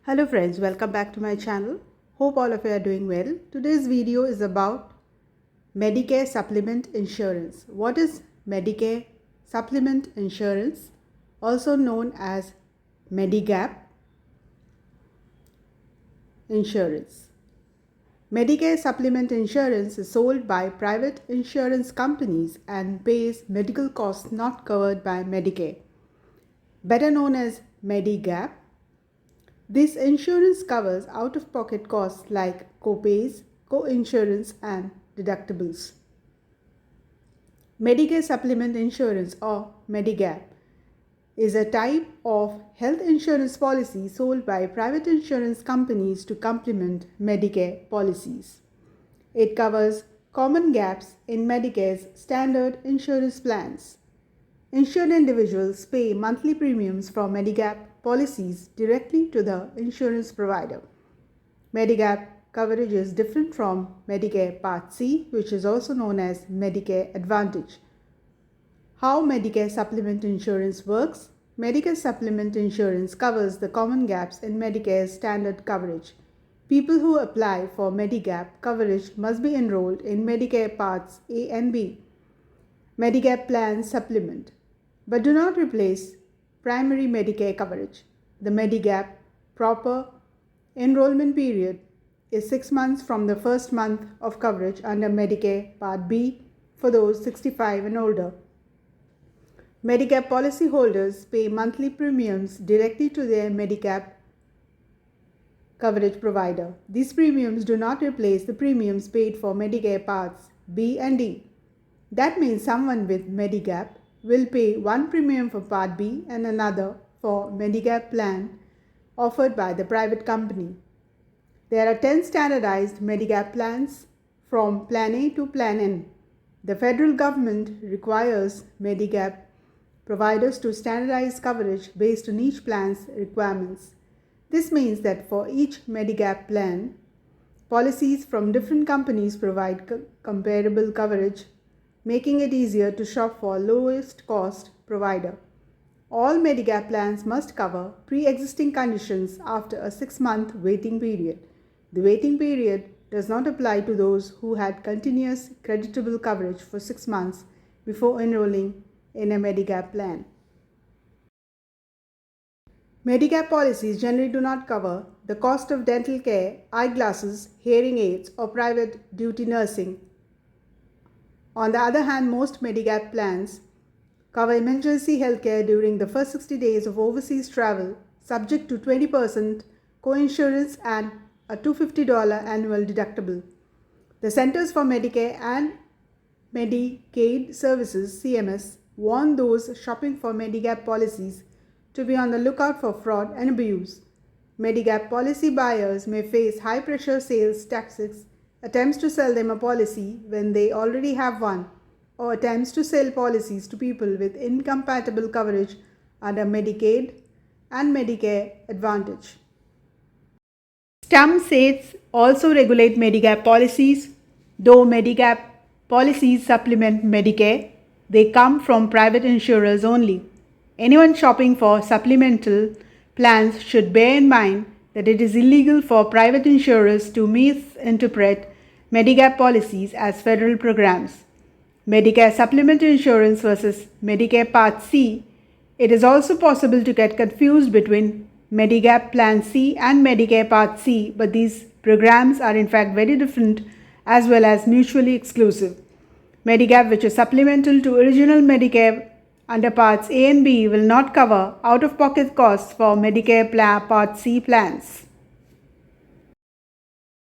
Hello friends, welcome back to my channel. Hope all of you are doing well. Today's video is about Medicare supplement insurance. What is Medicare supplement insurance, also known as Medigap insurance? Medicare supplement insurance is sold by private insurance companies and pays medical costs not covered by Medicare, better known as Medigap. This insurance covers out-of-pocket costs like co-pays, co-insurance and deductibles. Medicare supplement insurance or Medigap is a type of health insurance policy sold by private insurance companies to complement Medicare policies. It covers common gaps in Medicare's standard insurance plans. Insured individuals pay monthly premiums for Medigap policies directly to the insurance provider. Medigap coverage is different from Medicare Part C, which is also known as Medicare Advantage. How Medicare supplement insurance works? Medicare supplement insurance covers the common gaps in Medicare's standard coverage. People who apply for Medigap coverage must be enrolled in Medicare Parts A and B. Medigap plans supplement, but do not replace primary Medicare coverage. The Medigap proper enrollment period is 6 months from the first month of coverage under Medicare Part B for those 65 and older. Medigap policyholders pay monthly premiums directly to their Medigap coverage provider. These premiums do not replace the premiums paid for Medicare Parts B and D. That means someone with Medigap will pay one premium for Part B and another for Medigap plan offered by the private company. There are 10 standardized Medigap plans from Plan A to Plan N. The federal government requires Medigap providers to standardize coverage based on each plan's requirements. This means that for each Medigap plan, policies from different companies provide comparable coverage, making it easier to shop for lowest cost provider. All Medigap plans must cover pre-existing conditions after a 6-month waiting period. The waiting period does not apply to those who had continuous creditable coverage for 6 months before enrolling in a Medigap plan. Medigap policies generally do not cover the cost of dental care, eyeglasses, hearing aids, or private duty nursing. On the other hand, most Medigap plans cover emergency healthcare during the first 60 days of overseas travel, subject to 20% co-insurance and a $250 annual deductible. The Centers for Medicare and Medicaid Services (CMS) warn those shopping for Medigap policies to be on the lookout for fraud and abuse. Medigap policy buyers may face high-pressure sales tactics, attempts to sell them a policy when they already have one, or attempts to sell policies to people with incompatible coverage under Medicaid and Medicare Advantage. Some states also regulate Medigap policies. Though Medigap policies supplement Medicare, they come from private insurers only. Anyone shopping for supplemental plans should bear in mind that it is illegal for private insurers to misinterpret Medigap policies as federal programs. Medicare supplement insurance versus Medicare Part C. It is also possible to get confused between Medigap Plan C and Medicare Part C, but these programs are in fact very different as well as mutually exclusive. Medigap, which is supplemental to original Medicare under Parts A and B, will not cover out-of-pocket costs for Medicare Part C plans.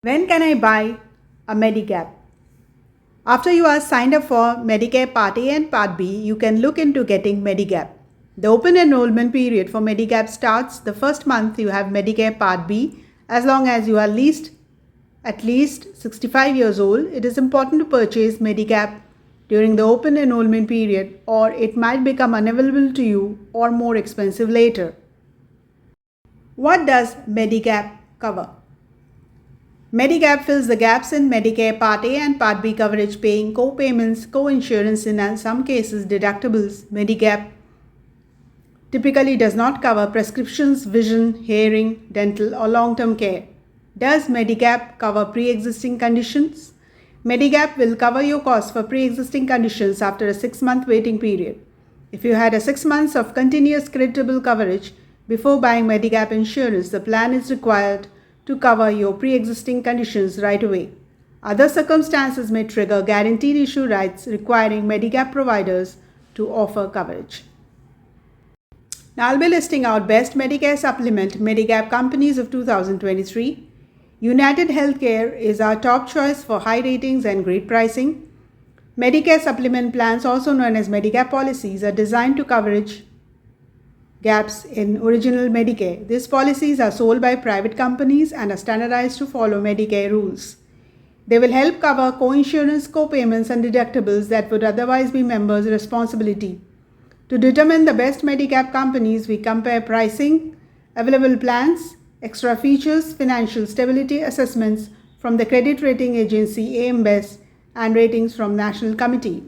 When can I buy a Medigap? After you are signed up for Medicare Part A and Part B, you can look into getting Medigap. The open enrollment period for Medigap starts the first month you have Medicare Part B. As long as you are at least 65 years old, it is important to purchase Medigap during the open enrollment period, or it might become unavailable to you or more expensive later. What does Medigap cover? Medigap fills the gaps in Medicare Part A and Part B coverage, paying co-payments, co-insurance, and in some cases deductibles. Medigap typically does not cover prescriptions, vision, hearing, dental, or long-term care. Does Medigap cover pre-existing conditions? Medigap will cover your costs for pre-existing conditions after a 6-month waiting period. If you had a 6 months of continuous creditable coverage before buying Medigap insurance, the plan is required to cover your pre-existing conditions right away. Other circumstances may trigger guaranteed issue rights requiring Medigap providers to offer coverage. Now I'll be listing out best Medicare supplement Medigap companies of 2023. United Healthcare is our top choice for high ratings and great pricing. Medicare supplement plans, also known as Medigap policies, are designed to coverage gaps in original Medicare. These policies are sold by private companies and are standardized to follow Medicare rules. They will help cover co-insurance, co-payments, and deductibles that would otherwise be members' responsibility. To determine the best Medigap companies, we compare pricing, available plans, extra features, financial stability assessments from the credit rating agency AM Best, and ratings from National Committee.